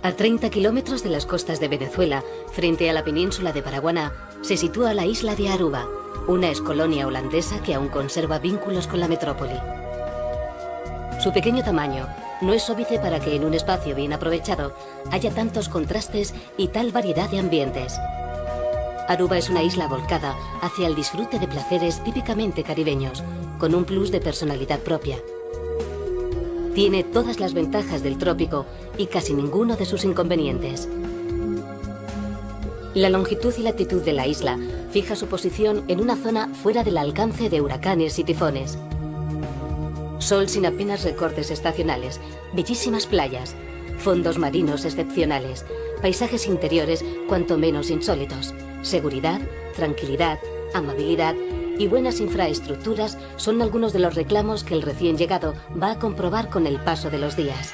A 30 kilómetros de las costas de Venezuela, frente a la península de Paraguaná, se sitúa la isla de Aruba, una excolonia holandesa que aún conserva vínculos con la metrópoli. Su pequeño tamaño no es óbice para que en un espacio bien aprovechado haya tantos contrastes y tal variedad de ambientes. Aruba es una isla volcada hacia el disfrute de placeres típicamente caribeños, con un plus de personalidad propia. Tiene todas las ventajas del trópico y casi ninguno de sus inconvenientes. La longitud y latitud de la isla fija su posición en una zona fuera del alcance de huracanes y tifones. Sol sin apenas recortes estacionales, bellísimas playas, fondos marinos excepcionales, paisajes interiores cuanto menos insólitos, seguridad, tranquilidad, amabilidad y buenas infraestructuras son algunos de los reclamos que el recién llegado va a comprobar con el paso de los días.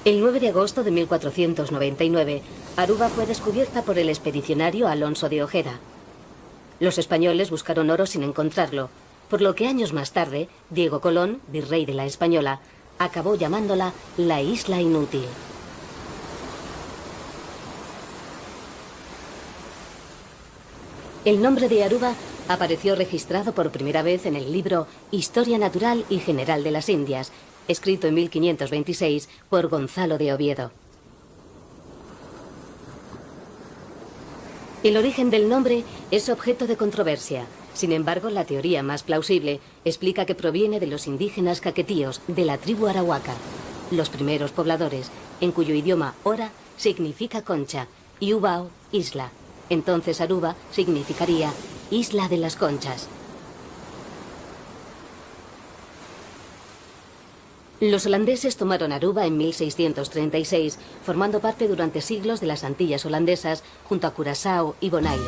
El 9 de agosto de 1499, Aruba fue descubierta por el expedicionario Alonso de Ojeda. Los españoles buscaron oro sin encontrarlo, por lo que años más tarde, Diego Colón, virrey de la Española, acabó llamándola la Isla Inútil. El nombre de Aruba apareció registrado por primera vez en el libro Historia Natural y General de las Indias, escrito en 1526 por Gonzalo de Oviedo. El origen del nombre es objeto de controversia. Sin embargo, la teoría más plausible explica que proviene de los indígenas caquetíos de la tribu arahuaca, los primeros pobladores, en cuyo idioma ora significa concha y ubao, isla. Entonces Aruba significaría isla de las conchas. Los holandeses tomaron Aruba en 1636, formando parte durante siglos de las Antillas holandesas junto a Curazao y Bonaire.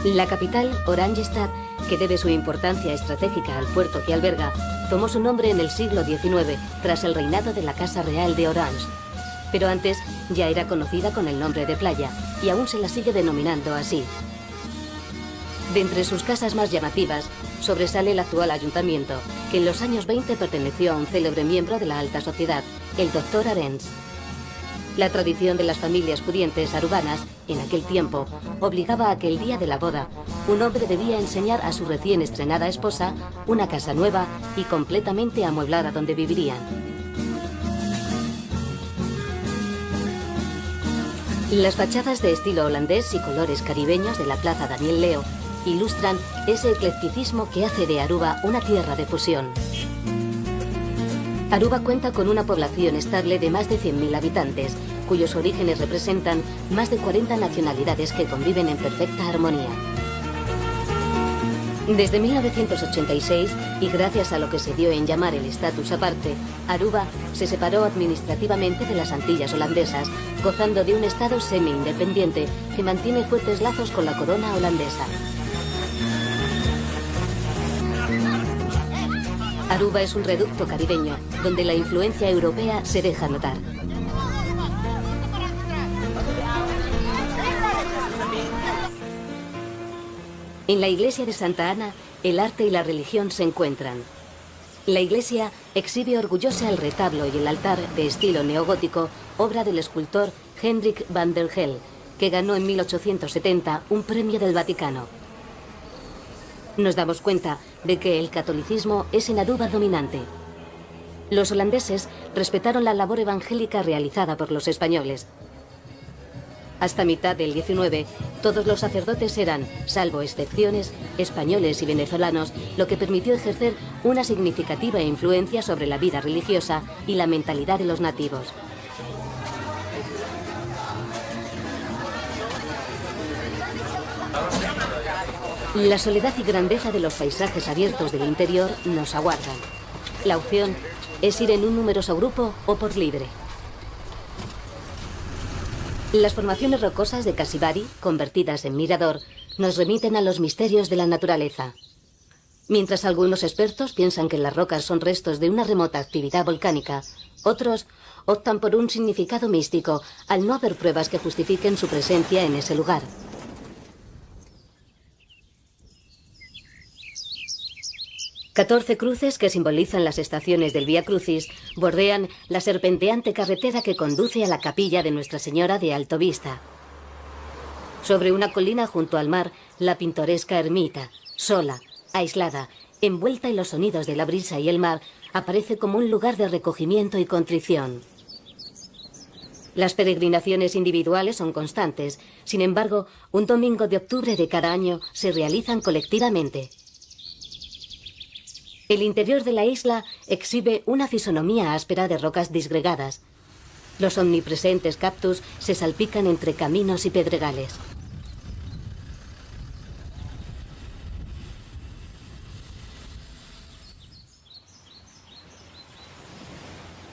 La capital, Oranjestad, que debe su importancia estratégica al puerto que alberga, tomó su nombre en el siglo XIX tras el reinado de la Casa Real de Orange. Pero antes ya era conocida con el nombre de playa y aún se la sigue denominando así. De entre sus casas más llamativas sobresale el actual ayuntamiento, que en los años 20 perteneció a un célebre miembro de la alta sociedad, el doctor Arens. La tradición de las familias pudientes arubanas, en aquel tiempo, obligaba a que el día de la boda, un hombre debía enseñar a su recién estrenada esposa una casa nueva y completamente amueblada donde vivirían. Las fachadas de estilo holandés y colores caribeños de la Plaza Daniel Leo ilustran ese eclecticismo que hace de Aruba una tierra de fusión. Aruba cuenta con una población estable de más de 100.000 habitantes, cuyos orígenes representan más de 40 nacionalidades que conviven en perfecta armonía. Desde 1986, y gracias a lo que se dio en llamar el estatus aparte, Aruba se separó administrativamente de las Antillas holandesas, gozando de un estado semi-independiente que mantiene fuertes lazos con la corona holandesa. Aruba es un reducto caribeño, donde la influencia europea se deja notar. En la iglesia de Santa Ana, el arte y la religión se encuentran. La iglesia exhibe orgullosa el retablo y el altar de estilo neogótico, obra del escultor Hendrik van der Heel, que ganó en 1870 un premio del Vaticano. Nos damos cuenta de que el catolicismo es en Aruba dominante. Los holandeses respetaron la labor evangélica realizada por los españoles. Hasta mitad del 19, todos los sacerdotes eran, salvo excepciones, españoles y venezolanos, lo que permitió ejercer una significativa influencia sobre la vida religiosa y la mentalidad de los nativos. La soledad y grandeza de los paisajes abiertos del interior nos aguardan. La opción es ir en un numeroso grupo o por libre. Las formaciones rocosas de Casibari, convertidas en mirador, nos remiten a los misterios de la naturaleza. Mientras algunos expertos piensan que las rocas son restos de una remota actividad volcánica, otros optan por un significado místico al no haber pruebas que justifiquen su presencia en ese lugar. Catorce cruces que simbolizan las estaciones del Vía Crucis bordean la serpenteante carretera que conduce a la capilla de Nuestra Señora de Alto Vista. Sobre una colina junto al mar, la pintoresca ermita, sola, aislada, envuelta en los sonidos de la brisa y el mar, aparece como un lugar de recogimiento y contrición. Las peregrinaciones individuales son constantes, sin embargo, un domingo de octubre de cada año se realizan colectivamente. El interior de la isla exhibe una fisonomía áspera de rocas disgregadas. Los omnipresentes cactus se salpican entre caminos y pedregales.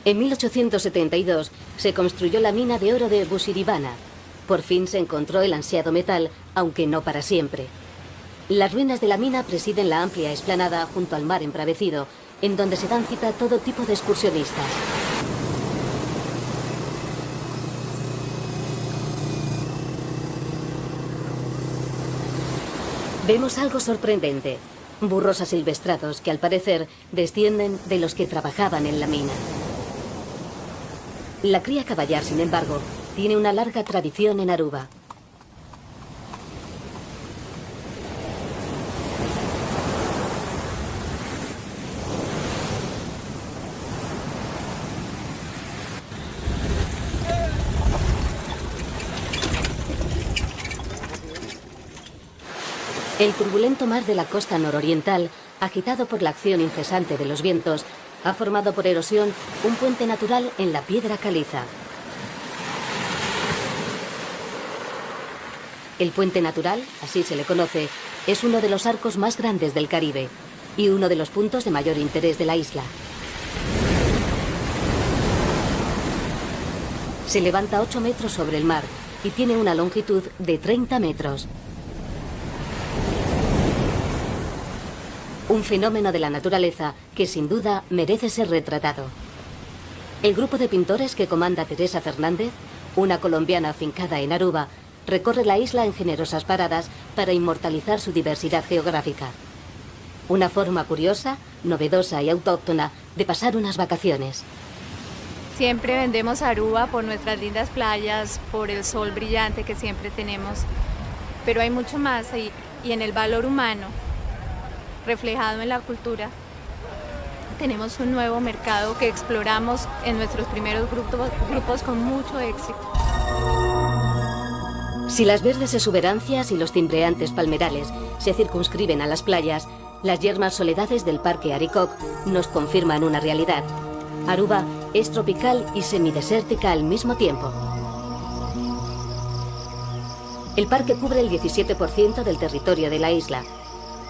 En 1872 se construyó la mina de oro de Busiribana. Por fin se encontró el ansiado metal, aunque no para siempre. Las ruinas de la mina presiden la amplia explanada junto al mar embravecido, en donde se dan cita todo tipo de excursionistas. Vemos algo sorprendente: burros asilvestrados que al parecer descienden de los que trabajaban en la mina. La cría caballar, sin embargo, tiene una larga tradición en Aruba. El turbulento mar de la costa nororiental, agitado por la acción incesante de los vientos, ha formado por erosión un puente natural en la piedra caliza. El puente natural, así se le conoce, es uno de los arcos más grandes del Caribe y uno de los puntos de mayor interés de la isla. Se levanta 8 metros sobre el mar y tiene una longitud de 30 metros. Un fenómeno de la naturaleza que sin duda merece ser retratado. El grupo de pintores que comanda Teresa Fernández, una colombiana afincada en Aruba, recorre la isla en generosas paradas para inmortalizar su diversidad geográfica. Una forma curiosa, novedosa y autóctona de pasar unas vacaciones. Siempre vendemos Aruba por nuestras lindas playas, por el sol brillante que siempre tenemos, pero hay mucho más y en el valor humano reflejado en la cultura. Tenemos un nuevo mercado que exploramos en nuestros primeros grupos con mucho éxito. Si las verdes exuberancias y los cimbreantes palmerales se circunscriben a las playas, las yermas soledades del Parque Aricoc nos confirman una realidad. Aruba es tropical y semidesértica al mismo tiempo. El parque cubre el 17% del territorio de la isla.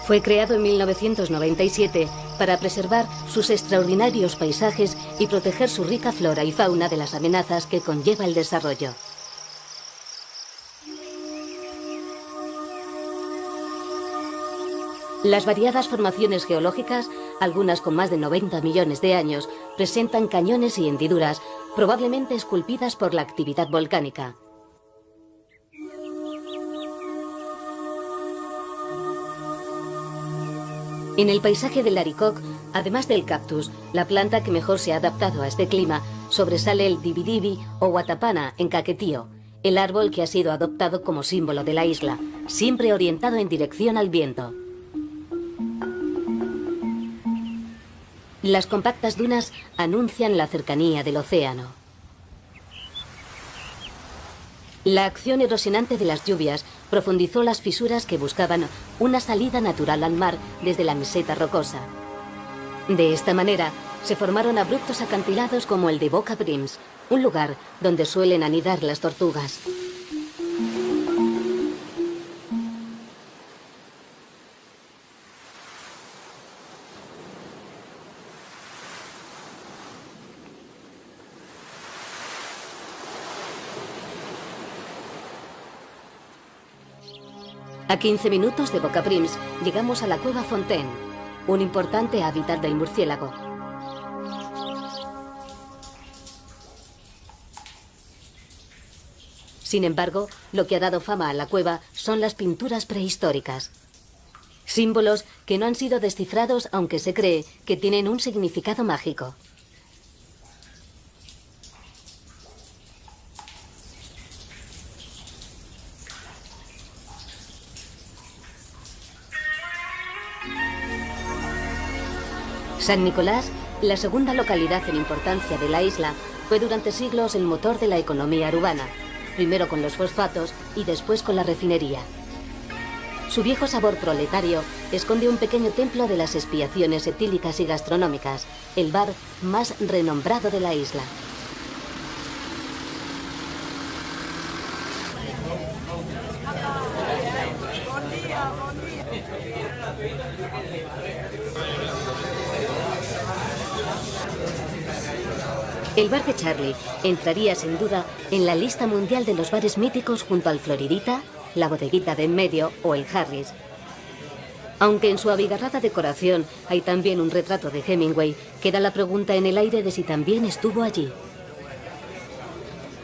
Fue creado en 1997 para preservar sus extraordinarios paisajes y proteger su rica flora y fauna de las amenazas que conlleva el desarrollo. Las variadas formaciones geológicas, algunas con más de 90 millones de años, presentan cañones y hendiduras, probablemente esculpidas por la actividad volcánica. En el paisaje del Aricoc, además del cactus, la planta que mejor se ha adaptado a este clima, sobresale el dibidibi o guatapana en caquetío, el árbol que ha sido adoptado como símbolo de la isla, siempre orientado en dirección al viento. Las compactas dunas anuncian la cercanía del océano. La acción erosionante de las lluvias profundizó las fisuras que buscaban una salida natural al mar desde la meseta rocosa. De esta manera, se formaron abruptos acantilados como el de Boca Brims, un lugar donde suelen anidar las tortugas. A 15 minutos de Boca Brims llegamos a la cueva Fontaine. un importante hábitat del murciélago. Sin embargo, lo que ha dado fama a la cueva son las pinturas prehistóricas. Símbolos que no han sido descifrados, aunque se cree que tienen un significado mágico. San Nicolás, la segunda localidad en importancia de la isla, fue durante siglos el motor de la economía arubana, primero con los fosfatos y después con la refinería. Su viejo sabor proletario esconde un pequeño templo de las expiaciones etílicas y gastronómicas, el bar más renombrado de la isla. El bar de Charlie entraría sin duda en la lista mundial de los bares míticos junto al Floridita, la Bodeguita de en medio o el Harris. Aunque en su abigarrada decoración hay también un retrato de Hemingway, queda la pregunta en el aire de si también estuvo allí.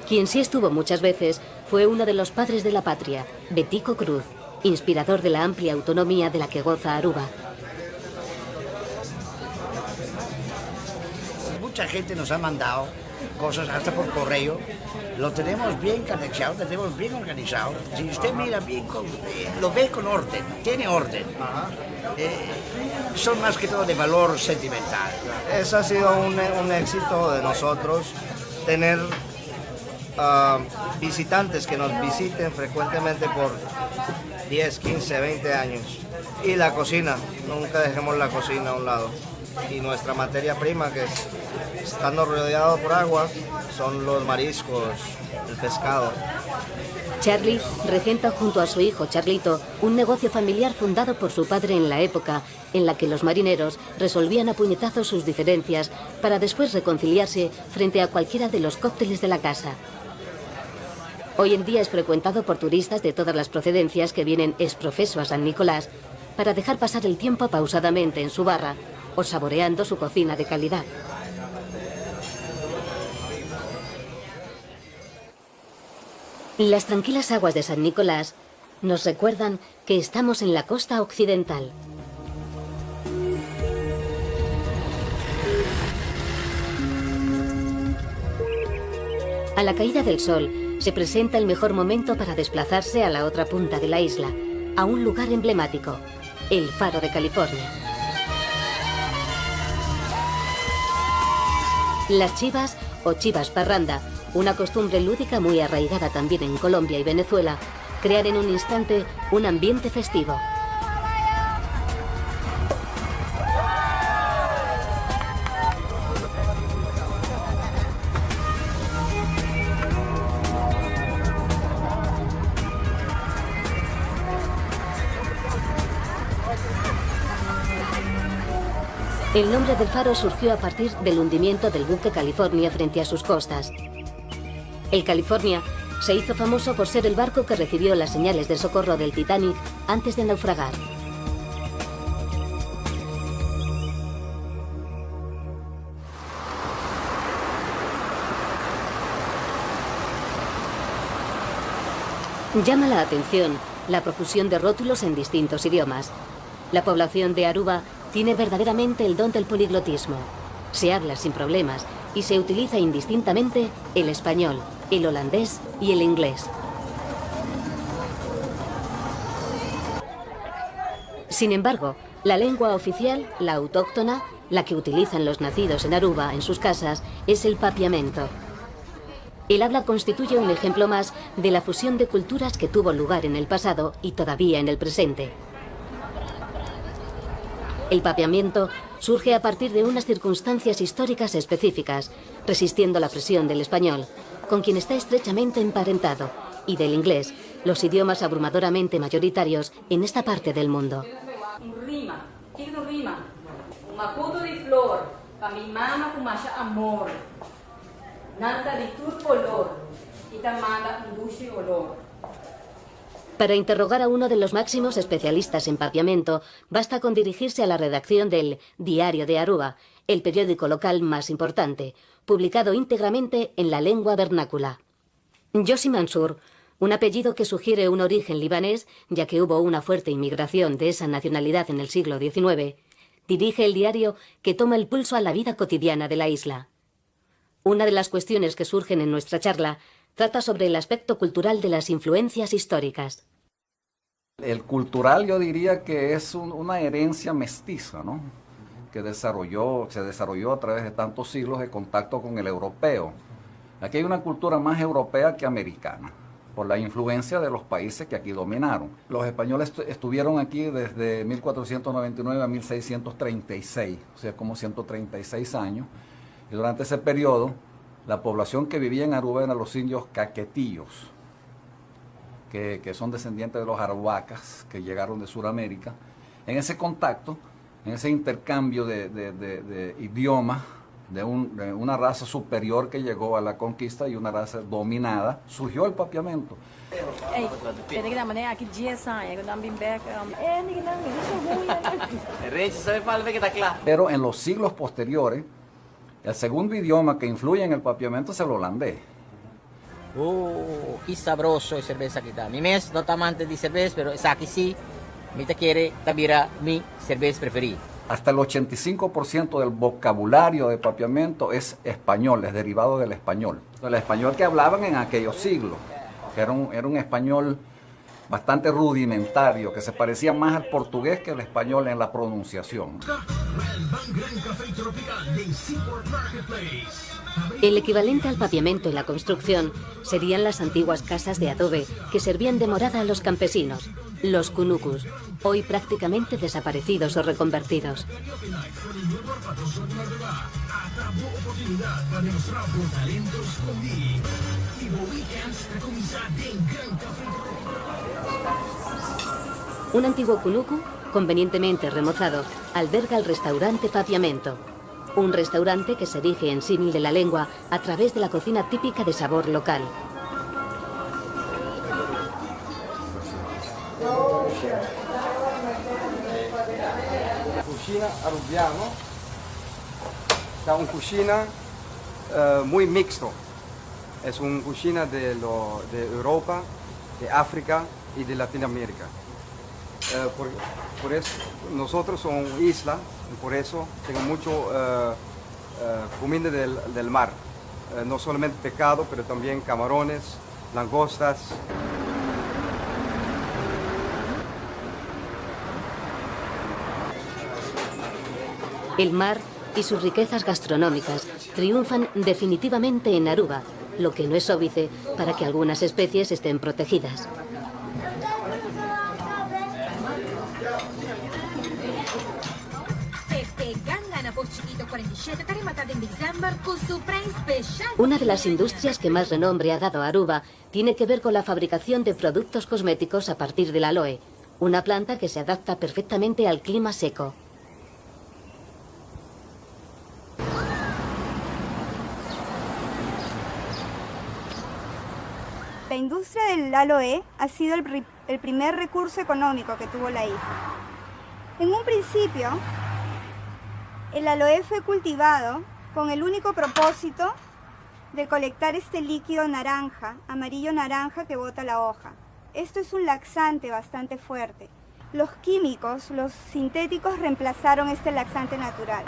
Quien sí estuvo muchas veces fue uno de los padres de la patria, Betico Cruz, inspirador de la amplia autonomía de la que goza Aruba. Mucha gente nos ha mandado cosas hasta por correo. Lo tenemos bien canalizado, lo tenemos bien organizado. Si usted mira bien, lo ve con orden, tiene orden. Son más que todo de valor sentimental. Eso ha sido un éxito de nosotros, tener visitantes que nos visiten frecuentemente por 10, 15, 20 años. Y la cocina, nunca dejemos la cocina a un lado. Y nuestra materia prima, que estando rodeado por agua, son los mariscos, el pescado. Charlie regenta junto a su hijo Charlito un negocio familiar fundado por su padre en la época en la que los marineros resolvían a puñetazos sus diferencias para después reconciliarse frente a cualquiera de los cócteles de la casa. Hoy en día es frecuentado por turistas de todas las procedencias que vienen exprofeso a San Nicolás para dejar pasar el tiempo pausadamente en su barra o saboreando su cocina de calidad. Las tranquilas aguas de San Nicolás nos recuerdan que estamos en la costa occidental. A la caída del sol se presenta el mejor momento para desplazarse a la otra punta de la isla, a un lugar emblemático, el Faro de California. Las chivas o chivas parranda, una costumbre lúdica muy arraigada también en Colombia y Venezuela, crean en un instante un ambiente festivo. El nombre del faro surgió a partir del hundimiento del buque California frente a sus costas. El California se hizo famoso por ser el barco que recibió las señales de socorro del Titanic antes de naufragar. Llama la atención la profusión de rótulos en distintos idiomas. La población de Aruba tiene verdaderamente el don del poliglotismo. Se habla sin problemas y se utiliza indistintamente el español, el holandés y el inglés. Sin embargo, la lengua oficial, la autóctona, la que utilizan los nacidos en Aruba en sus casas, es el papiamento. El habla constituye un ejemplo más de la fusión de culturas que tuvo lugar en el pasado y todavía en el presente. El papiamiento surge a partir de unas circunstancias históricas específicas, resistiendo la presión del español, con quien está estrechamente emparentado, y del inglés, los idiomas abrumadoramente mayoritarios en esta parte del mundo. Rima, ¿quién rima? Un acudo de flor, para mi mamá con más amor. Nanta de tu color, y tamada un dulce olor. Para interrogar a uno de los máximos especialistas en papiamento, basta con dirigirse a la redacción del Diario de Aruba, el periódico local más importante, publicado íntegramente en la lengua vernácula. Yossi Mansour, un apellido que sugiere un origen libanés, ya que hubo una fuerte inmigración de esa nacionalidad en el siglo XIX, dirige el diario que toma el pulso a la vida cotidiana de la isla. Una de las cuestiones que surgen en nuestra charla trata sobre el aspecto cultural de las influencias históricas. El cultural yo diría que es una herencia mestiza, ¿no? Que se desarrolló a través de tantos siglos de contacto con el europeo. Aquí hay una cultura más europea que americana, por la influencia de los países que aquí dominaron. Los españoles estuvieron aquí desde 1499 a 1636, o sea, como 136 años, y durante ese periodo la población que vivía en Aruba eran los indios caquetillos, que son descendientes de los arhuacas que llegaron de Sudamérica. En ese contacto, en ese intercambio de idiomas, de una raza superior que llegó a la conquista y una raza dominada, surgió el papiamento. Pero en los siglos posteriores, el segundo idioma que influye en el papiamento es el holandés. Qué sabroso es cerveza aquí está. Mi mes no está amante de cerveza, pero es aquí sí. Mi te quiere también mi cerveza preferida. Hasta el 85% del vocabulario de papiamento es español, es derivado del español. El español que hablaban en aquellos siglos, que era un español bastante rudimentario, que se parecía más al portugués que al español en la pronunciación. El equivalente al papiamento en la construcción serían las antiguas casas de adobe que servían de morada a los campesinos, los kunukus, hoy prácticamente desaparecidos o reconvertidos. Un antiguo kunuku, convenientemente remozado, alberga el restaurante Papiamento. Un restaurante que se erige en símil de la lengua a través de la cocina típica de sabor local. Cocina arubiano, es una cocina muy mixto. Es una cocina de Europa, de África y de Latinoamérica. Por eso nosotros somos isla, y por eso tengo mucho comida del mar. No solamente pescado, pero también camarones, langostas. El mar y sus riquezas gastronómicas triunfan definitivamente en Aruba, lo que no es óbice para que algunas especies estén protegidas. Una de las industrias que más renombre ha dado a Aruba tiene que ver con la fabricación de productos cosméticos a partir del aloe, una planta que se adapta perfectamente al clima seco. La industria del aloe ha sido el primer recurso económico que tuvo la isla. En un principio, el aloe fue cultivado con el único propósito de colectar este líquido naranja, amarillo naranja que bota la hoja. Esto es un laxante bastante fuerte. Los químicos, los sintéticos, reemplazaron este laxante natural.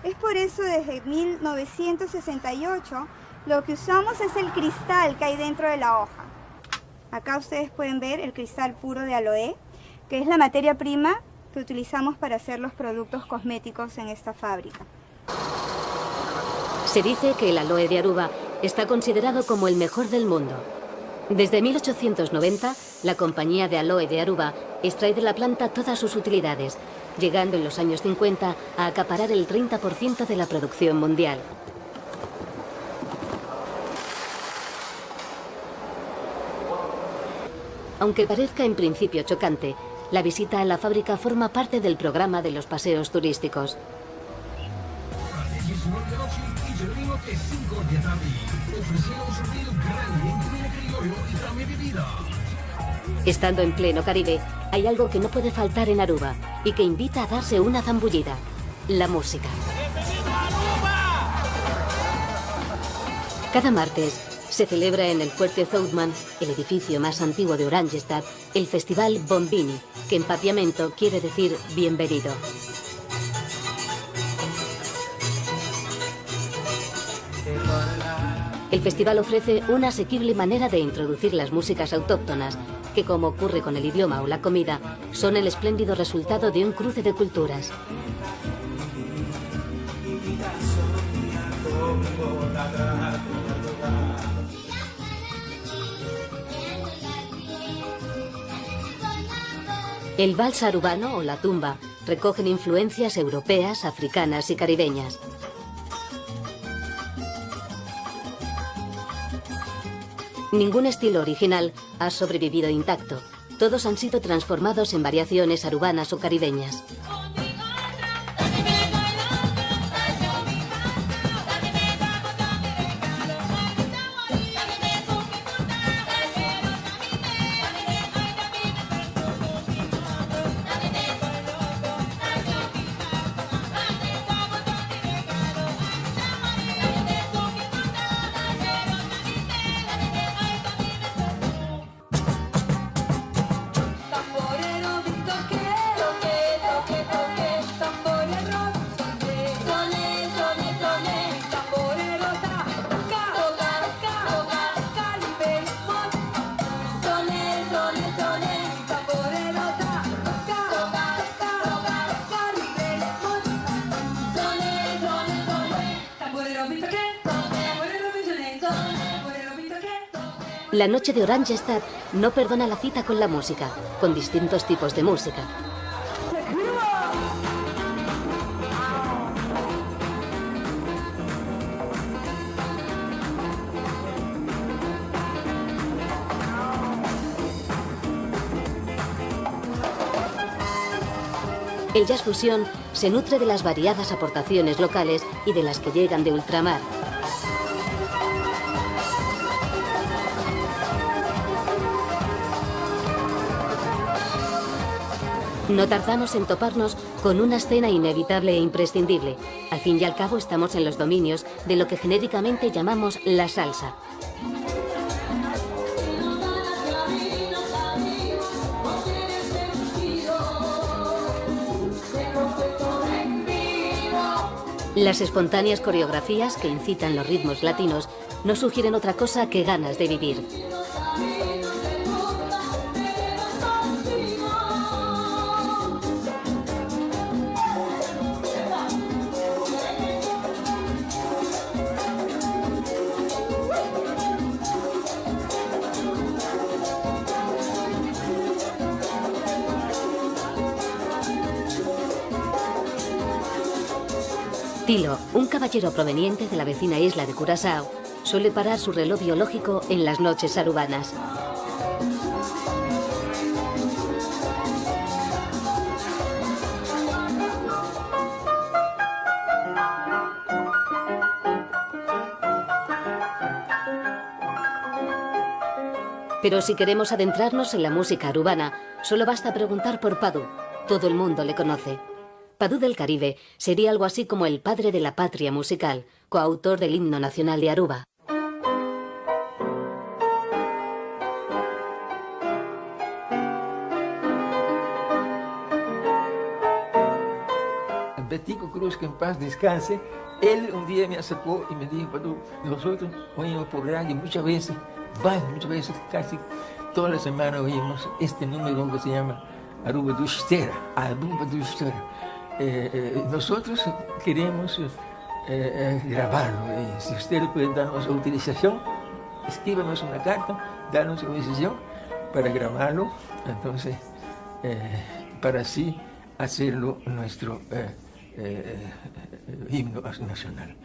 Es por eso desde 1968 lo que usamos es el cristal que hay dentro de la hoja. Acá ustedes pueden ver el cristal puro de aloe, que es la materia prima que utilizamos para hacer los productos cosméticos en esta fábrica. Se dice que el aloe de Aruba está considerado como el mejor del mundo. Desde 1890, la compañía de aloe de Aruba extrae de la planta todas sus utilidades, llegando en los años 50 a acaparar el 30% de la producción mundial. Aunque parezca en principio chocante, la visita a la fábrica forma parte del programa de los paseos turísticos. Estando en pleno Caribe, hay algo que no puede faltar en Aruba y que invita a darse una zambullida: la música. Cada martes se celebra en el Fuerte Zoutman, el edificio más antiguo de Oranjestad, el festival Bombini, que en papiamento quiere decir bienvenido. El festival ofrece una asequible manera de introducir las músicas autóctonas, que, como ocurre con el idioma o la comida, son el espléndido resultado de un cruce de culturas. El vals arubano o la tumba recogen influencias europeas, africanas y caribeñas. Ningún estilo original ha sobrevivido intacto. Todos han sido transformados en variaciones arubanas o caribeñas. La noche de Oranjestad no perdona la cita con la música, con distintos tipos de música. El jazz fusión se nutre de las variadas aportaciones locales y de las que llegan de ultramar. No tardamos en toparnos con una escena inevitable e imprescindible. Al fin y al cabo estamos en los dominios de lo que genéricamente llamamos la salsa. Las espontáneas coreografías que incitan los ritmos latinos no sugieren otra cosa que ganas de vivir. Tilo, un caballero proveniente de la vecina isla de Curazao, suele parar su reloj biológico en las noches arubanas. Pero si queremos adentrarnos en la música arubana, solo basta preguntar por Padú. Todo el mundo le conoce. Padú del Caribe sería algo así como el padre de la patria musical, coautor del himno nacional de Aruba. Betico Cruz, que en paz descanse, él un día me acercó y me dijo: Padú, nosotros oímos por radio muchas veces, casi toda la semana oímos este número que se llama Aruba do Estera, Aruba do Estera. Nosotros queremos grabarlo. Si ustedes pueden darnos autorización, escríbanos una carta, darnos autorización para grabarlo, entonces, para así hacerlo nuestro himno nacional.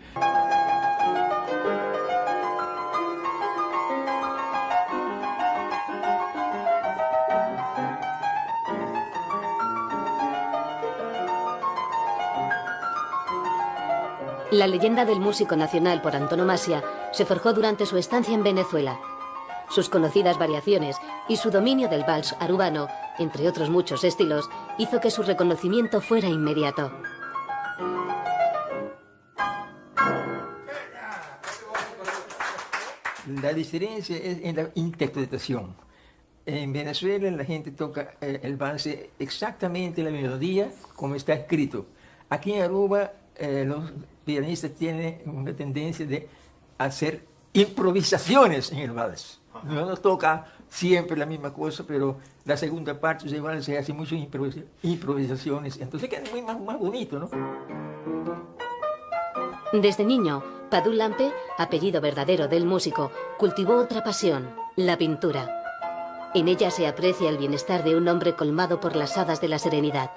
La leyenda del músico nacional por antonomasia se forjó durante su estancia en Venezuela. Sus conocidas variaciones y su dominio del vals arubano, entre otros muchos estilos, hizo que su reconocimiento fuera inmediato. La diferencia es en la interpretación. En Venezuela la gente toca el vals exactamente la melodía como está escrito. Aquí en Aruba los pianistas tienen una tendencia de hacer improvisaciones en el vals. No toca siempre la misma cosa, pero la segunda parte del vals se hace muchas improvisaciones. Entonces queda muy más bonito, ¿no? Desde niño, Padu Lampe, apellido verdadero del músico, cultivó otra pasión, la pintura. En ella se aprecia el bienestar de un hombre colmado por las hadas de la serenidad.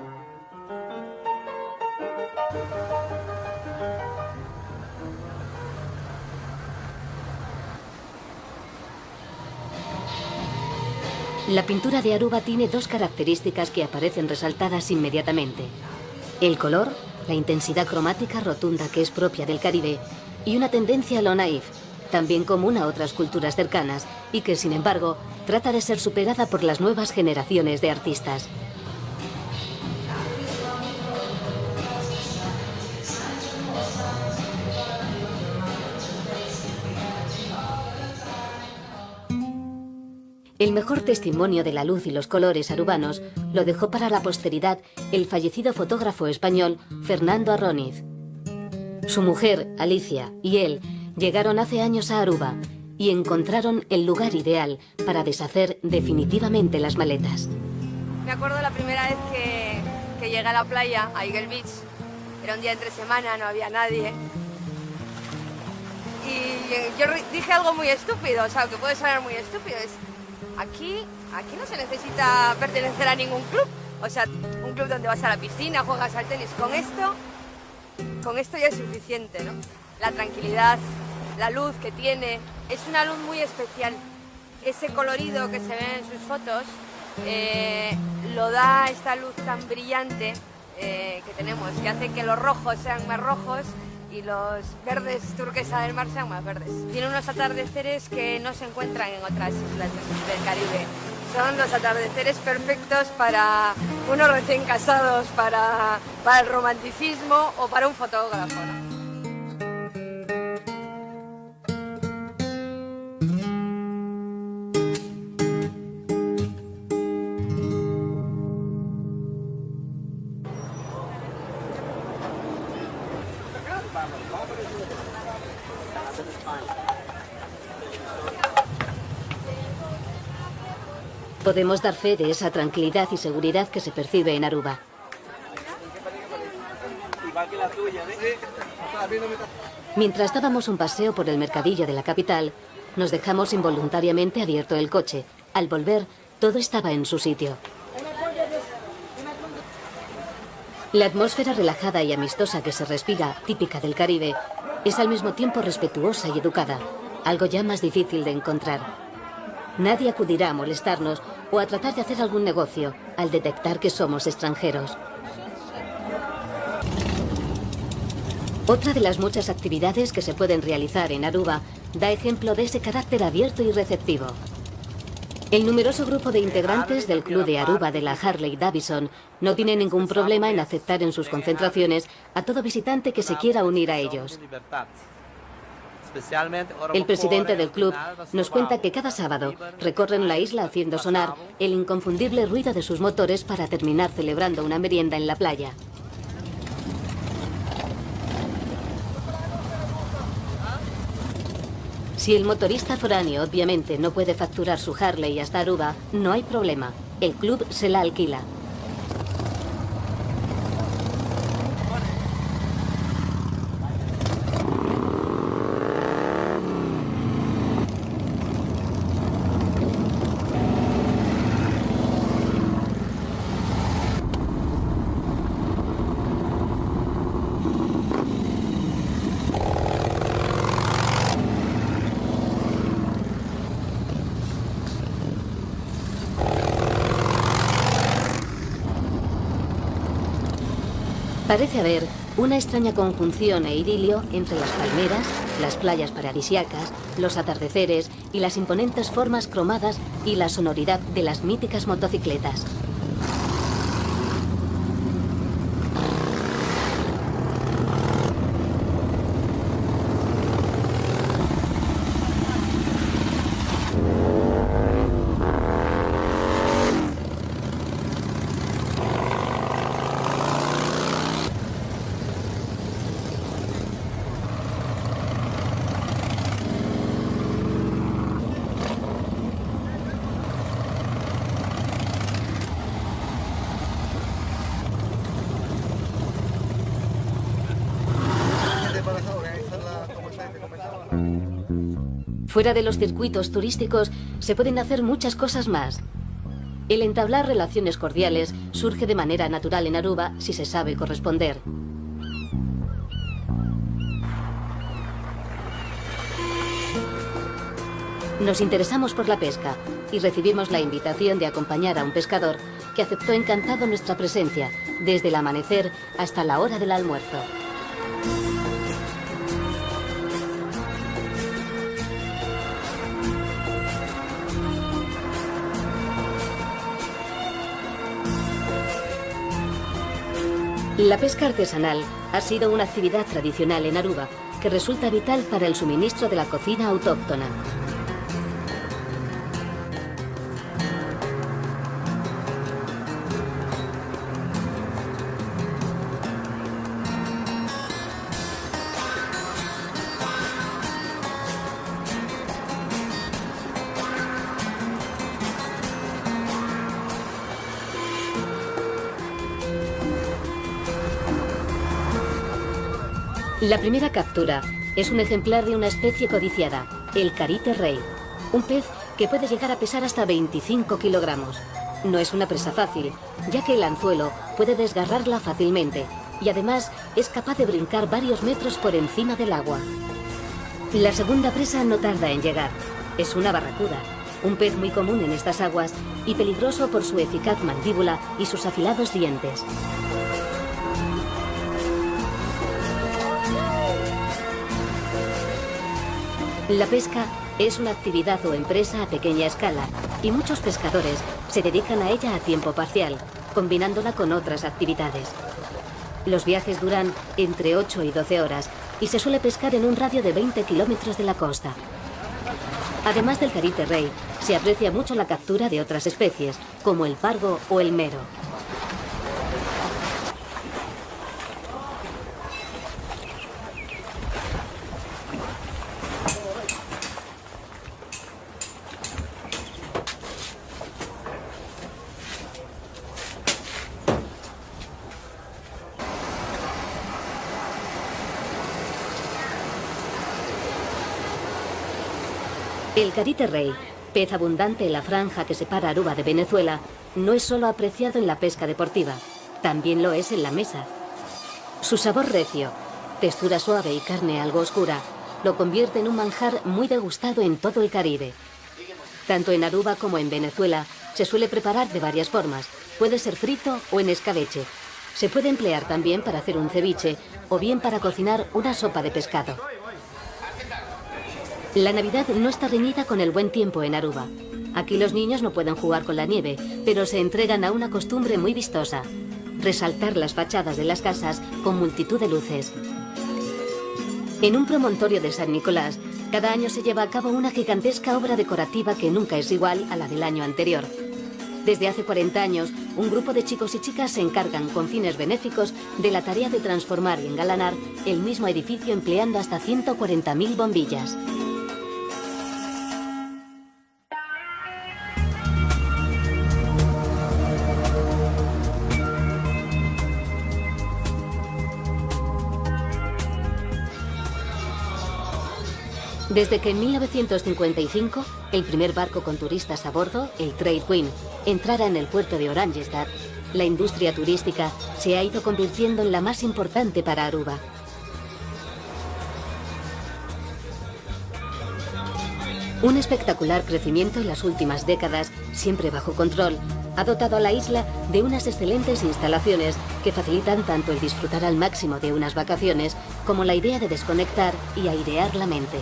La pintura de Aruba tiene dos características que aparecen resaltadas inmediatamente. El color, la intensidad cromática rotunda que es propia del Caribe, y una tendencia a lo naif, también común a otras culturas cercanas, y que, sin embargo, trata de ser superada por las nuevas generaciones de artistas. El mejor testimonio de la luz y los colores arubanos lo dejó para la posteridad el fallecido fotógrafo español Fernando Arroniz. Su mujer, Alicia, y él llegaron hace años a Aruba y encontraron el lugar ideal para deshacer definitivamente las maletas. Me acuerdo la primera vez que llegué a la playa, a Eagle Beach. Era un día entre semana, no había nadie. Y yo dije algo muy estúpido, o sea, que puede sonar muy estúpido. Es, aquí no se necesita pertenecer a ningún club. O sea, un club donde vas a la piscina, juegas al tenis. Con esto ya es suficiente, ¿no? La tranquilidad, la luz que tiene, es una luz muy especial. Ese colorido que se ve en sus fotos lo da esta luz tan brillante que tenemos, que hace que los rojos sean más rojos y los verdes turquesa del mar sean más verdes. Tiene unos atardeceres que no se encuentran en otras islas del Caribe. Son los atardeceres perfectos para unos recién casados, para el romanticismo o para un fotógrafo, ¿no? Podemos dar fe de esa tranquilidad y seguridad que se percibe en Aruba. Mientras dábamos un paseo por el mercadillo de la capital, nos dejamos involuntariamente abierto el coche. Al volver, todo estaba en su sitio. La atmósfera relajada y amistosa que se respira, típica del Caribe, es al mismo tiempo respetuosa y educada, algo ya más difícil de encontrar. Nadie acudirá a molestarnos o a tratar de hacer algún negocio al detectar que somos extranjeros. Otra de las muchas actividades que se pueden realizar en Aruba da ejemplo de ese carácter abierto y receptivo. El numeroso grupo de integrantes del Club de Aruba de la Harley Davidson no tiene ningún problema en aceptar en sus concentraciones a todo visitante que se quiera unir a ellos. El presidente del club nos cuenta que cada sábado recorren la isla haciendo sonar el inconfundible ruido de sus motores para terminar celebrando una merienda en la playa. Si el motorista foráneo obviamente no puede facturar su Harley hasta Aruba, no hay problema. El club se la alquila. Parece haber una extraña conjunción e idilio entre las palmeras, las playas paradisíacas, los atardeceres y las imponentes formas cromadas y la sonoridad de las míticas motocicletas. Fuera de los circuitos turísticos se pueden hacer muchas cosas más. El entablar relaciones cordiales surge de manera natural en Aruba si se sabe corresponder. Nos interesamos por la pesca y recibimos la invitación de acompañar a un pescador que aceptó encantado nuestra presencia, desde el amanecer hasta la hora del almuerzo. La pesca artesanal ha sido una actividad tradicional en Aruba que resulta vital para el suministro de la cocina autóctona. La primera captura es un ejemplar de una especie codiciada, el carite rey, un pez que puede llegar a pesar hasta 25 kilogramos. No es una presa fácil, ya que el anzuelo puede desgarrarla fácilmente y además es capaz de brincar varios metros por encima del agua. La segunda presa no tarda en llegar. Es una barracuda, un pez muy común en estas aguas y peligroso por su eficaz mandíbula y sus afilados dientes. La pesca es una actividad o empresa a pequeña escala y muchos pescadores se dedican a ella a tiempo parcial, combinándola con otras actividades. Los viajes duran entre 8 y 12 horas y se suele pescar en un radio de 20 kilómetros de la costa. Además del carite rey, se aprecia mucho la captura de otras especies, como el pargo o el mero. El carite rey, pez abundante en la franja que separa Aruba de Venezuela, no es solo apreciado en la pesca deportiva, también lo es en la mesa. Su sabor recio, textura suave y carne algo oscura, lo convierte en un manjar muy degustado en todo el Caribe. Tanto en Aruba como en Venezuela se suele preparar de varias formas, puede ser frito o en escabeche. Se puede emplear también para hacer un ceviche o bien para cocinar una sopa de pescado. La Navidad no está reñida con el buen tiempo en Aruba. Aquí los niños no pueden jugar con la nieve, pero se entregan a una costumbre muy vistosa: resaltar las fachadas de las casas con multitud de luces. En un promontorio de San Nicolás, cada año se lleva a cabo una gigantesca obra decorativa que nunca es igual a la del año anterior. Desde hace 40 años, un grupo de chicos y chicas se encargan con fines benéficos de la tarea de transformar y engalanar el mismo edificio empleando hasta 140.000 bombillas. Desde que en 1955 el primer barco con turistas a bordo, el Trade Wind, entrara en el puerto de Oranjestad, la industria turística se ha ido convirtiendo en la más importante para Aruba. Un espectacular crecimiento en las últimas décadas, siempre bajo control, ha dotado a la isla de unas excelentes instalaciones que facilitan tanto el disfrutar al máximo de unas vacaciones como la idea de desconectar y airear la mente.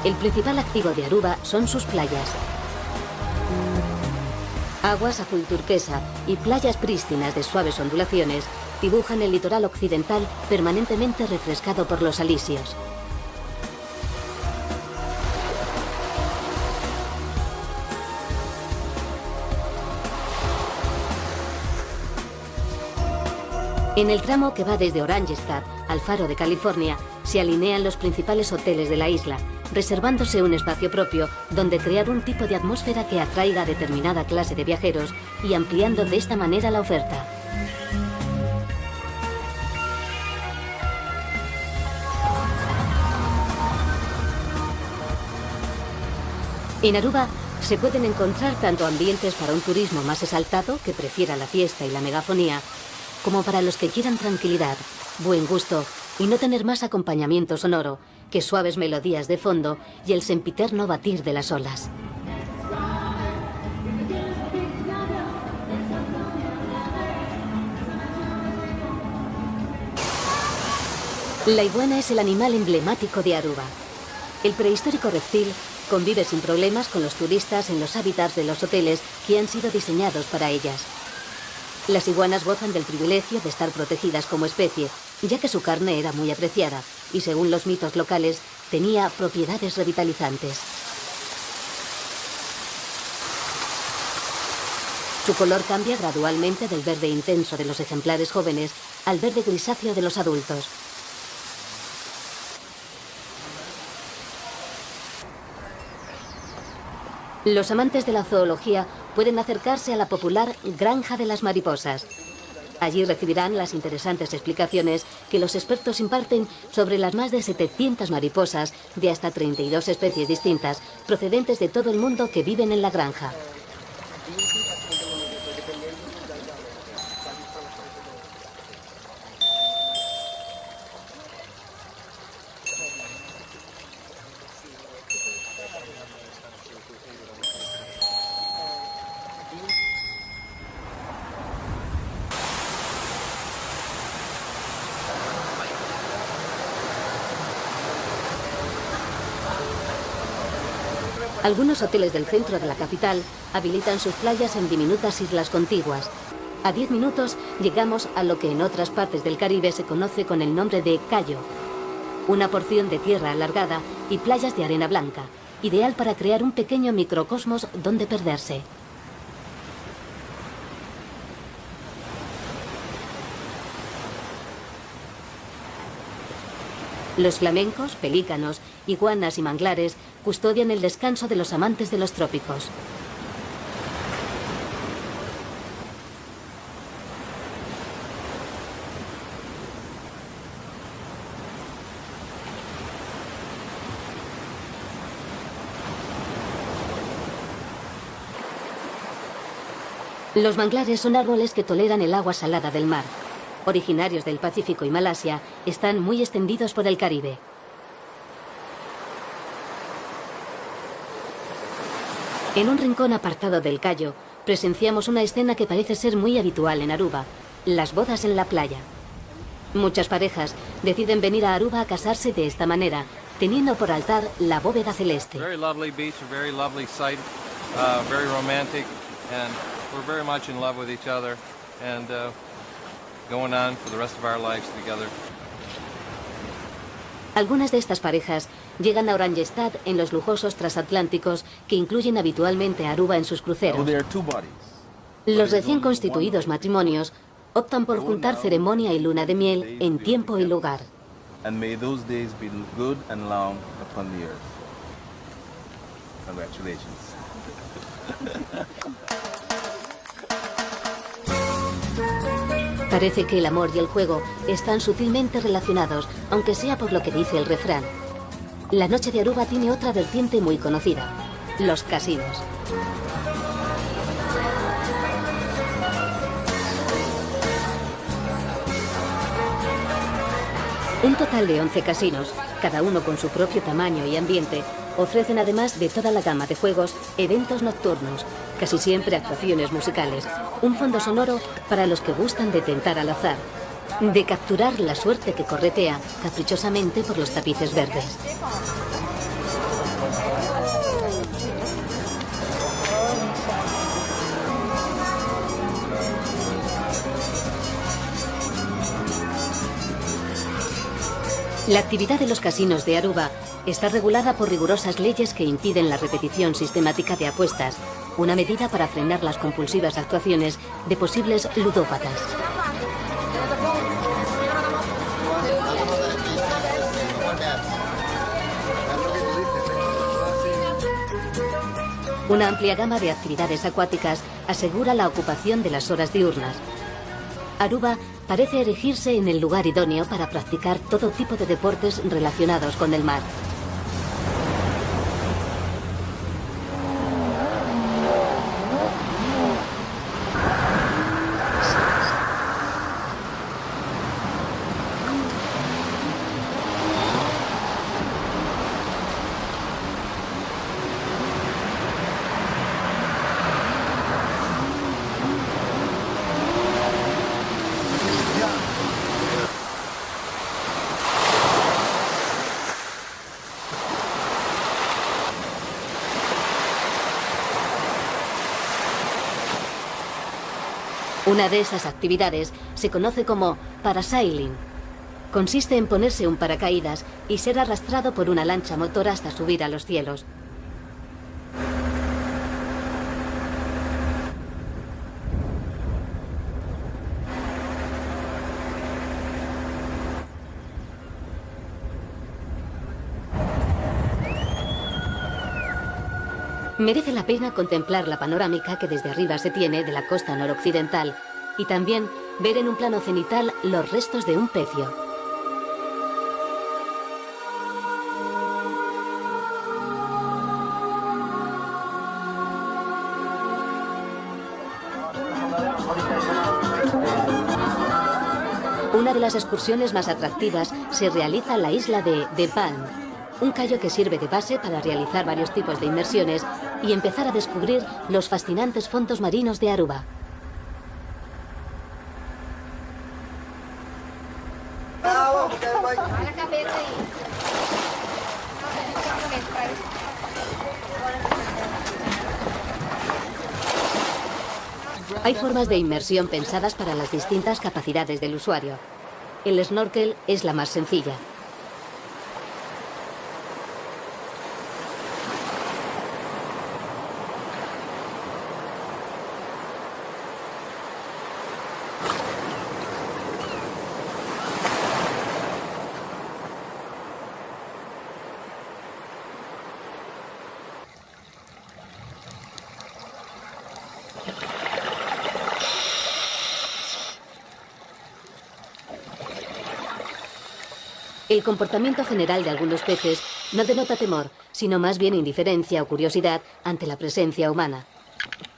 El principal activo de Aruba son sus playas. Aguas azul turquesa y playas prístinas de suaves ondulaciones dibujan el litoral occidental permanentemente refrescado por los alisios. En el tramo que va desde Orangestad al Faro de California se alinean los principales hoteles de la isla, reservándose un espacio propio donde crear un tipo de atmósfera que atraiga a determinada clase de viajeros y ampliando de esta manera la oferta. En Aruba se pueden encontrar tanto ambientes para un turismo más exaltado que prefiera la fiesta y la megafonía, como para los que quieran tranquilidad, buen gusto y no tener más acompañamiento sonoro que suaves melodías de fondo y el sempiterno batir de las olas. La iguana es el animal emblemático de Aruba. El prehistórico reptil convive sin problemas con los turistas en los hábitats de los hoteles que han sido diseñados para ellas. Las iguanas gozan del privilegio de estar protegidas como especie, ya que su carne era muy apreciada y, según los mitos locales, tenía propiedades revitalizantes. Su color cambia gradualmente del verde intenso de los ejemplares jóvenes al verde grisáceo de los adultos. Los amantes de la zoología pueden acercarse a la popular Granja de las Mariposas. Allí recibirán las interesantes explicaciones que los expertos imparten sobre las más de 700 mariposas de hasta 32 especies distintas, procedentes de todo el mundo que viven en la granja. Algunos hoteles del centro de la capital habilitan sus playas en diminutas islas contiguas. A 10 minutos llegamos a lo que en otras partes del Caribe se conoce con el nombre de Cayo, una porción de tierra alargada y playas de arena blanca, ideal para crear un pequeño microcosmos donde perderse. Los flamencos, pelícanos, iguanas y manglares custodian el descanso de los amantes de los trópicos. Los manglares son árboles que toleran el agua salada del mar. Originarios del Pacífico y Malasia, están muy extendidos por el Caribe. En un rincón apartado del Cayo, presenciamos una escena que parece ser muy habitual en Aruba: las bodas en la playa. Muchas parejas deciden venir a Aruba a casarse de esta manera, teniendo por altar la bóveda celeste. Very lovely beach, a very lovely sight, very romantic, and we're very much in love with each other, and going on for the rest of our lives together. Algunas de estas parejas llegan a Orangestad en los lujosos transatlánticos que incluyen habitualmente a Aruba en sus cruceros. Los recién constituidos matrimonios optan por juntar ceremonia y luna de miel en tiempo y lugar. And may those days be good and long upon the earth. Congratulations. Parece que el amor y el juego están sutilmente relacionados, aunque sea por lo que dice el refrán. La noche de Aruba tiene otra vertiente muy conocida: los casinos. Un total de 11 casinos, cada uno con su propio tamaño y ambiente, ofrecen, además de toda la gama de juegos, eventos nocturnos, casi siempre actuaciones musicales, un fondo sonoro para los que gustan de tentar al azar, de capturar la suerte que corretea caprichosamente por los tapices verdes. La actividad de los casinos de Aruba está regulada por rigurosas leyes que impiden la repetición sistemática de apuestas, una medida para frenar las compulsivas actuaciones de posibles ludópatas. Una amplia gama de actividades acuáticas asegura la ocupación de las horas diurnas. Aruba parece erigirse en el lugar idóneo para practicar todo tipo de deportes relacionados con el mar. Una de esas actividades se conoce como parasailing. Consiste en ponerse un paracaídas y ser arrastrado por una lancha motor hasta subir a los cielos. Merece la pena contemplar la panorámica que desde arriba se tiene de la costa noroccidental y también ver en un plano cenital los restos de un pecio. Una de las excursiones más atractivas se realiza en la isla de Palm, un callo que sirve de base para realizar varios tipos de inmersiones y empezar a descubrir los fascinantes fondos marinos de Aruba. Hay formas de inmersión pensadas para las distintas capacidades del usuario. El snorkel es la más sencilla. El comportamiento general de algunos peces no denota temor, sino más bien indiferencia o curiosidad ante la presencia humana.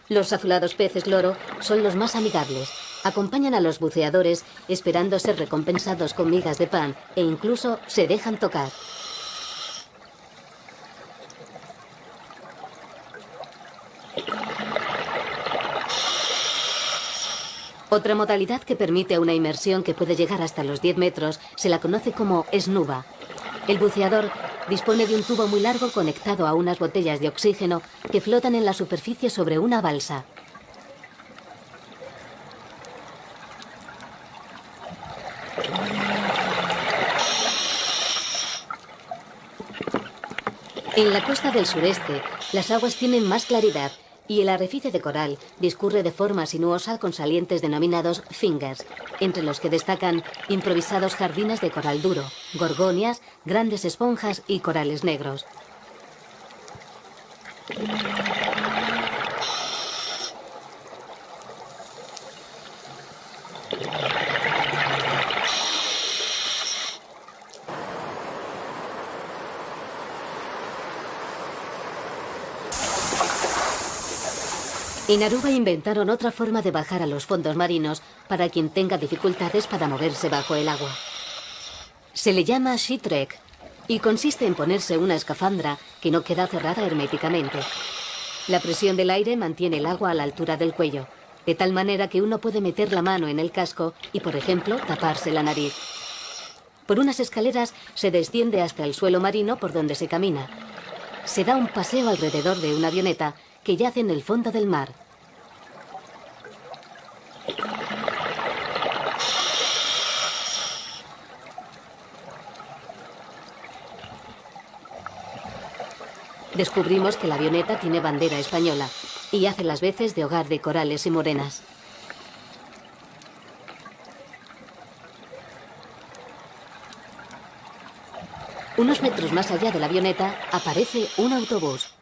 Los azulados peces loro son los más amigables. Acompañan a los buceadores esperando ser recompensados con migas de pan e incluso se dejan tocar. Otra modalidad que permite una inmersión que puede llegar hasta los 10 metros se la conoce como snuba. El buceador dispone de un tubo muy largo conectado a unas botellas de oxígeno que flotan en la superficie sobre una balsa. En la costa del sureste, las aguas tienen más claridad y el arrecife de coral discurre de forma sinuosa con salientes denominados fingers, entre los que destacan improvisados jardines de coral duro, gorgonias, grandes esponjas y corales negros. En Aruba inventaron otra forma de bajar a los fondos marinos para quien tenga dificultades para moverse bajo el agua. Se le llama shipwreck y consiste en ponerse una escafandra que no queda cerrada herméticamente. La presión del aire mantiene el agua a la altura del cuello, de tal manera que uno puede meter la mano en el casco y, por ejemplo, taparse la nariz. Por unas escaleras se desciende hasta el suelo marino por donde se camina. Se da un paseo alrededor de una avioneta que yace en el fondo del mar. Descubrimos que la avioneta tiene bandera española y hace las veces de hogar de corales y morenas. Unos metros más allá de la avioneta aparece un autobús.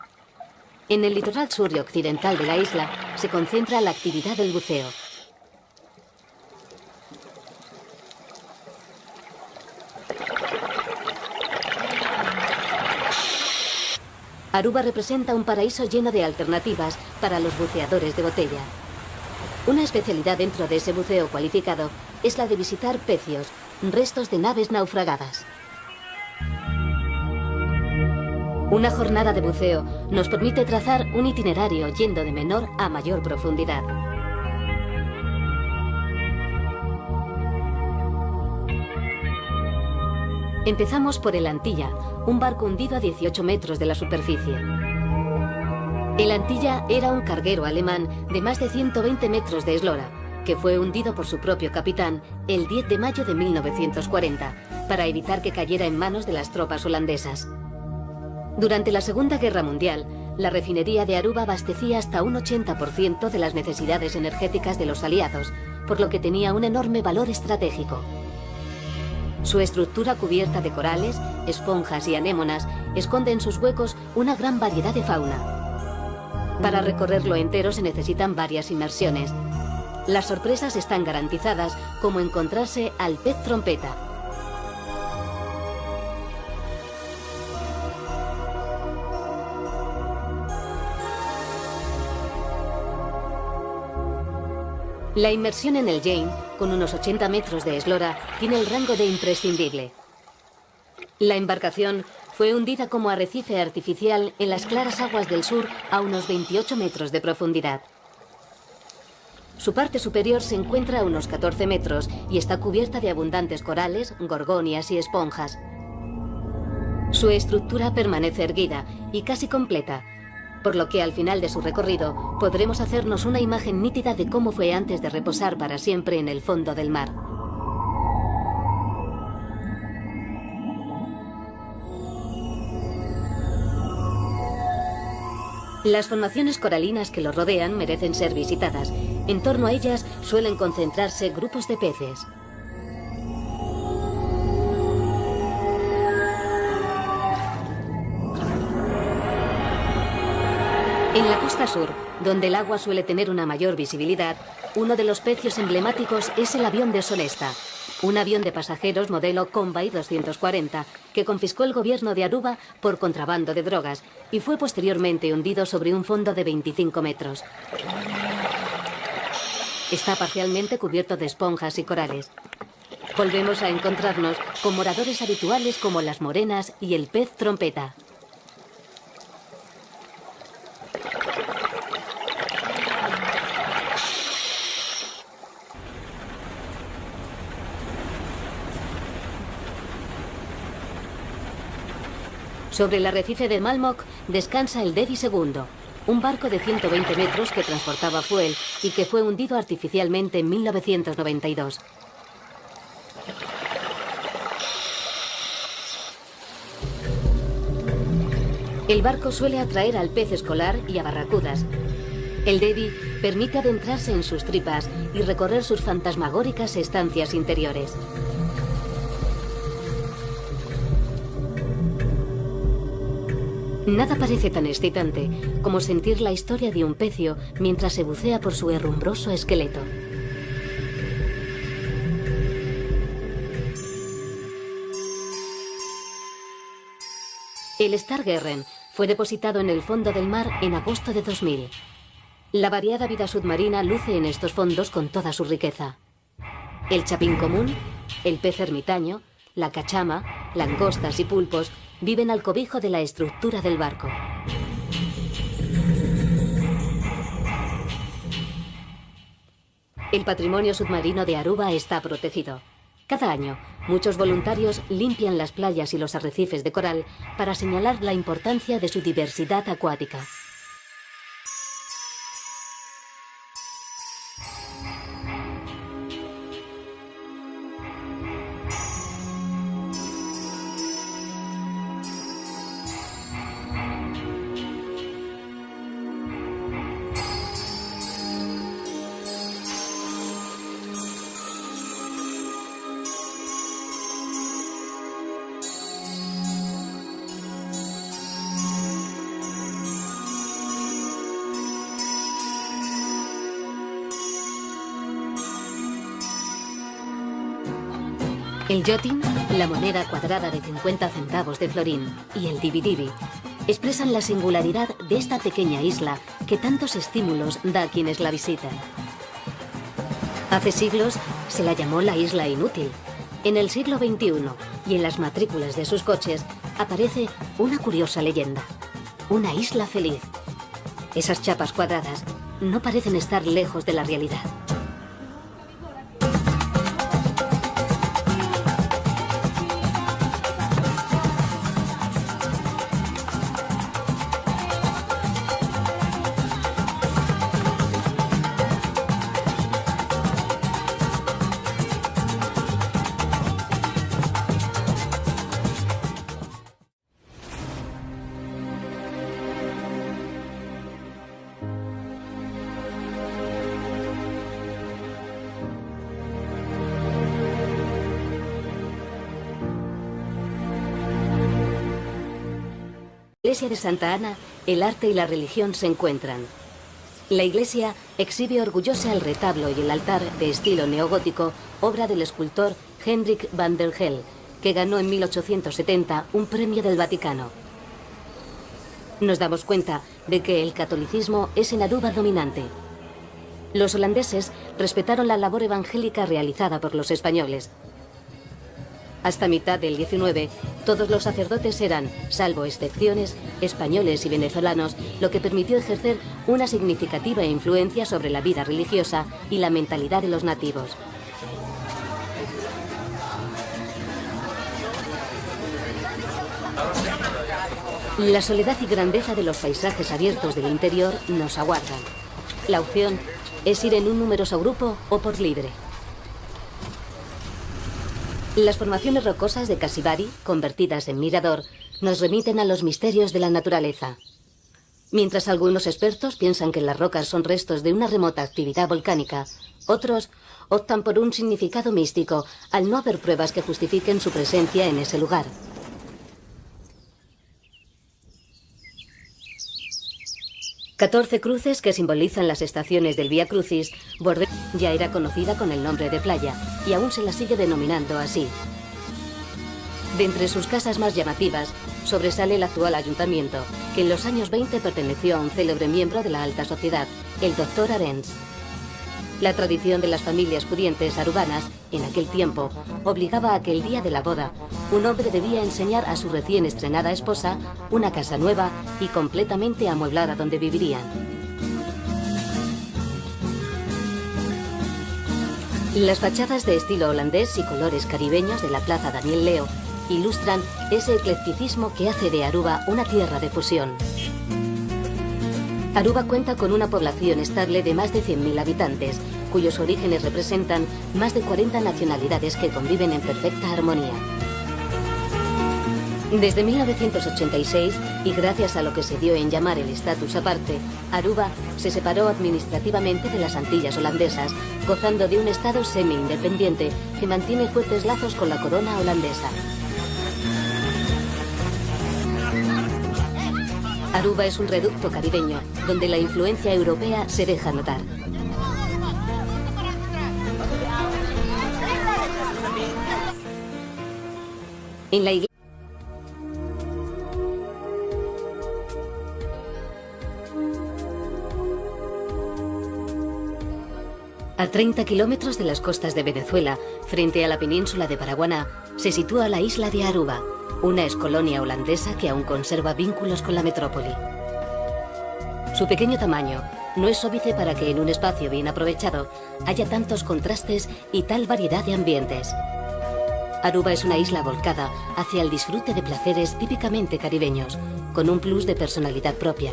En el litoral sur y occidental de la isla se concentra la actividad del buceo. Aruba representa un paraíso lleno de alternativas para los buceadores de botella. Una especialidad dentro de ese buceo cualificado es la de visitar pecios, restos de naves naufragadas. Una jornada de buceo nos permite trazar un itinerario yendo de menor a mayor profundidad. Empezamos por el Antilla, un barco hundido a 18 metros de la superficie. El Antilla era un carguero alemán de más de 120 metros de eslora, que fue hundido por su propio capitán el 10 de mayo de 1940, para evitar que cayera en manos de las tropas holandesas. Durante la Segunda Guerra Mundial, la refinería de Aruba abastecía hasta un 80% de las necesidades energéticas de los aliados, por lo que tenía un enorme valor estratégico. Su estructura cubierta de corales, esponjas y anémonas esconde en sus huecos una gran variedad de fauna. Para recorrerlo entero se necesitan varias inmersiones. Las sorpresas están garantizadas, como encontrarse al pez trompeta. La inmersión en el Jane, con unos 80 metros de eslora, tiene el rango de imprescindible. La embarcación fue hundida como arrecife artificial en las claras aguas del sur a unos 28 metros de profundidad. Su parte superior se encuentra a unos 14 metros y está cubierta de abundantes corales, gorgonias y esponjas. Su estructura permanece erguida y casi completa, por lo que al final de su recorrido podremos hacernos una imagen nítida de cómo fue antes de reposar para siempre en el fondo del mar. Las formaciones coralinas que lo rodean merecen ser visitadas. En torno a ellas suelen concentrarse grupos de peces. En la costa sur, donde el agua suele tener una mayor visibilidad, uno de los pecios emblemáticos es el avión de Sonesta, un avión de pasajeros modelo Convair 240 que confiscó el gobierno de Aruba por contrabando de drogas y fue posteriormente hundido sobre un fondo de 25 metros. Está parcialmente cubierto de esponjas y corales. Volvemos a encontrarnos con moradores habituales como las morenas y el pez trompeta. Sobre el arrecife de Malmok descansa el Devi II, un barco de 120 metros que transportaba fuel y que fue hundido artificialmente en 1992. El barco suele atraer al pez escolar y a barracudas. El Devi permite adentrarse en sus tripas y recorrer sus fantasmagóricas estancias interiores. Nada parece tan excitante como sentir la historia de un pecio mientras se bucea por su herrumbroso esqueleto. El Stargurren fue depositado en el fondo del mar en agosto de 2000. La variada vida submarina luce en estos fondos con toda su riqueza. El chapín común, el pez ermitaño, la cachama, langostas y pulpos viven al cobijo de la estructura del barco. El patrimonio submarino de Aruba está protegido. Cada año, muchos voluntarios limpian las playas y los arrecifes de coral para señalar la importancia de su diversidad acuática. El yachting, la moneda cuadrada de 50 centavos de florín, y el dibi-dibi expresan la singularidad de esta pequeña isla que tantos estímulos da a quienes la visitan. Hace siglos se la llamó la isla inútil. En el siglo XXI y en las matrículas de sus coches aparece una curiosa leyenda. Una isla feliz. Esas chapas cuadradas no parecen estar lejos de la realidad. En la iglesia de Santa Ana, el arte y la religión se encuentran. La iglesia exhibe orgullosa el retablo y el altar de estilo neogótico, obra del escultor Hendrik van der Helm, que ganó en 1870 un premio del Vaticano. Nos damos cuenta de que el catolicismo es en Aruba dominante. Los holandeses respetaron la labor evangélica realizada por los españoles. Hasta mitad del 19, todos los sacerdotes eran, salvo excepciones, españoles y venezolanos, lo que permitió ejercer una significativa influencia sobre la vida religiosa y la mentalidad de los nativos. La soledad y grandeza de los paisajes abiertos del interior nos aguardan. La opción es ir en un numeroso grupo o por libre. Las formaciones rocosas de Casibari, convertidas en mirador, nos remiten a los misterios de la naturaleza. Mientras algunos expertos piensan que las rocas son restos de una remota actividad volcánica, otros optan por un significado místico al no haber pruebas que justifiquen su presencia en ese lugar. «14 cruces que simbolizan las estaciones del Vía Crucis, Bordeaux ya era conocida con el nombre de playa y aún se la sigue denominando así. De entre sus casas más llamativas sobresale el actual ayuntamiento, que en los años 20 perteneció a un célebre miembro de la alta sociedad, el Dr. Arens. La tradición de las familias pudientes arubanas, en aquel tiempo, obligaba a que el día de la boda, un hombre debía enseñar a su recién estrenada esposa una casa nueva y completamente amueblada donde vivirían. Las fachadas de estilo holandés y colores caribeños de la Plaza Daniel Leo ilustran ese eclecticismo que hace de Aruba una tierra de fusión. Aruba cuenta con una población estable de más de 100.000 habitantes, cuyos orígenes representan más de 40 nacionalidades que conviven en perfecta armonía. Desde 1986, y gracias a lo que se dio en llamar el estatus aparte, Aruba se separó administrativamente de las Antillas holandesas, gozando de un estado semi-independiente que mantiene fuertes lazos con la corona holandesa. Aruba es un reducto caribeño, donde la influencia europea se deja notar. En la iglesia a 30 kilómetros de las costas de Venezuela, frente a la península de Paraguaná, se sitúa la isla de Aruba, una excolonia holandesa que aún conserva vínculos con la metrópoli. Su pequeño tamaño no es óbice para que en un espacio bien aprovechado haya tantos contrastes y tal variedad de ambientes. Aruba es una isla volcada hacia el disfrute de placeres típicamente caribeños, con un plus de personalidad propia.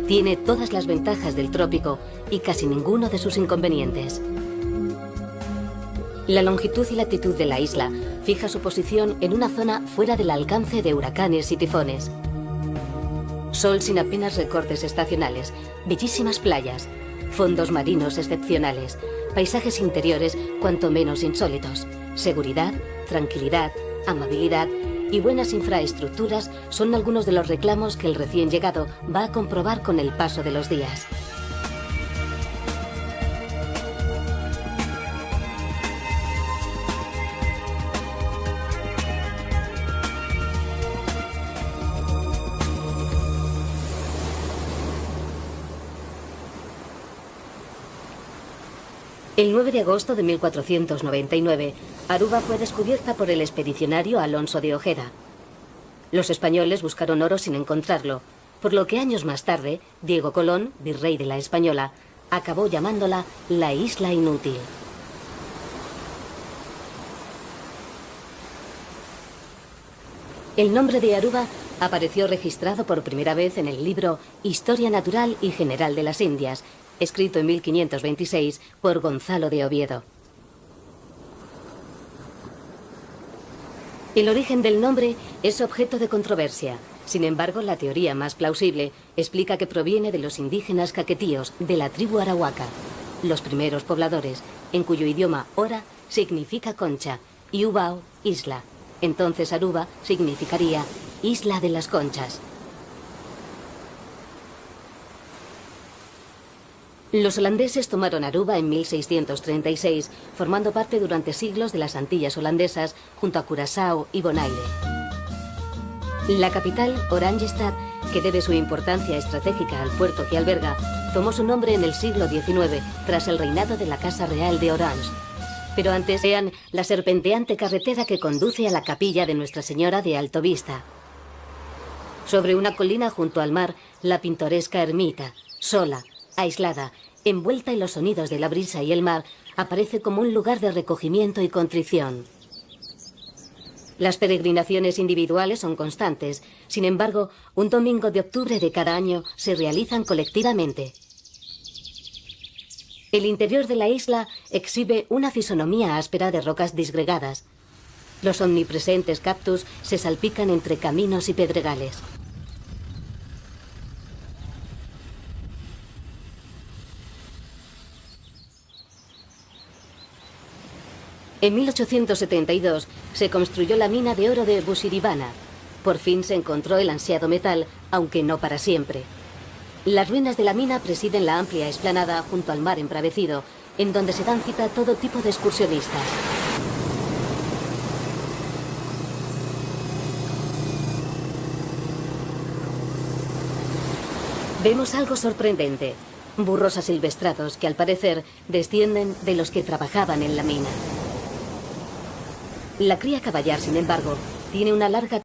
Tiene todas las ventajas del trópico y casi ninguno de sus inconvenientes. La longitud y latitud de la isla fija su posición en una zona fuera del alcance de huracanes y tifones. Sol sin apenas recortes estacionales, bellísimas playas, fondos marinos excepcionales, paisajes interiores cuanto menos insólitos, seguridad, tranquilidad, amabilidad y buenas infraestructuras son algunos de los reclamos que el recién llegado va a comprobar con el paso de los días. El 9 de agosto de 1499, Aruba fue descubierta por el expedicionario Alonso de Ojeda. Los españoles buscaron oro sin encontrarlo, por lo que años más tarde, Diego Colón, virrey de la Española, acabó llamándola la Isla Inútil. El nombre de Aruba apareció registrado por primera vez en el libro Historia Natural y General de las Indias, escrito en 1526 por Gonzalo de Oviedo. El origen del nombre es objeto de controversia. Sin embargo, la teoría más plausible explica que proviene de los indígenas caquetíos de la tribu arahuaca, los primeros pobladores, en cuyo idioma ora significa concha y ubao, isla. Entonces Aruba significaría Isla de las Conchas. Los holandeses tomaron Aruba en 1636, formando parte durante siglos de las Antillas holandesas junto a Curazao y Bonaire. La capital, Oranjestad, que debe su importancia estratégica al puerto que alberga, tomó su nombre en el siglo XIX, tras el reinado de la Casa Real de Orange. Pero antes vean la serpenteante carretera que conduce a la capilla de Nuestra Señora de Alto Vista. Sobre una colina junto al mar, la pintoresca ermita, sola, aislada, envuelta en los sonidos de la brisa y el mar, aparece como un lugar de recogimiento y contrición. Las peregrinaciones individuales son constantes, sin embargo, un domingo de octubre de cada año se realizan colectivamente. El interior de la isla exhibe una fisonomía áspera de rocas disgregadas. Los omnipresentes cactus se salpican entre caminos y pedregales. En 1872 se construyó la mina de oro de Busiribana. Por fin se encontró el ansiado metal, aunque no para siempre. Las ruinas de la mina presiden la amplia explanada junto al mar embravecido, en donde se dan cita todo tipo de excursionistas. Vemos algo sorprendente: burros asilvestrados que al parecer descienden de los que trabajaban en la mina. La cría caballar, sin embargo, tiene una larga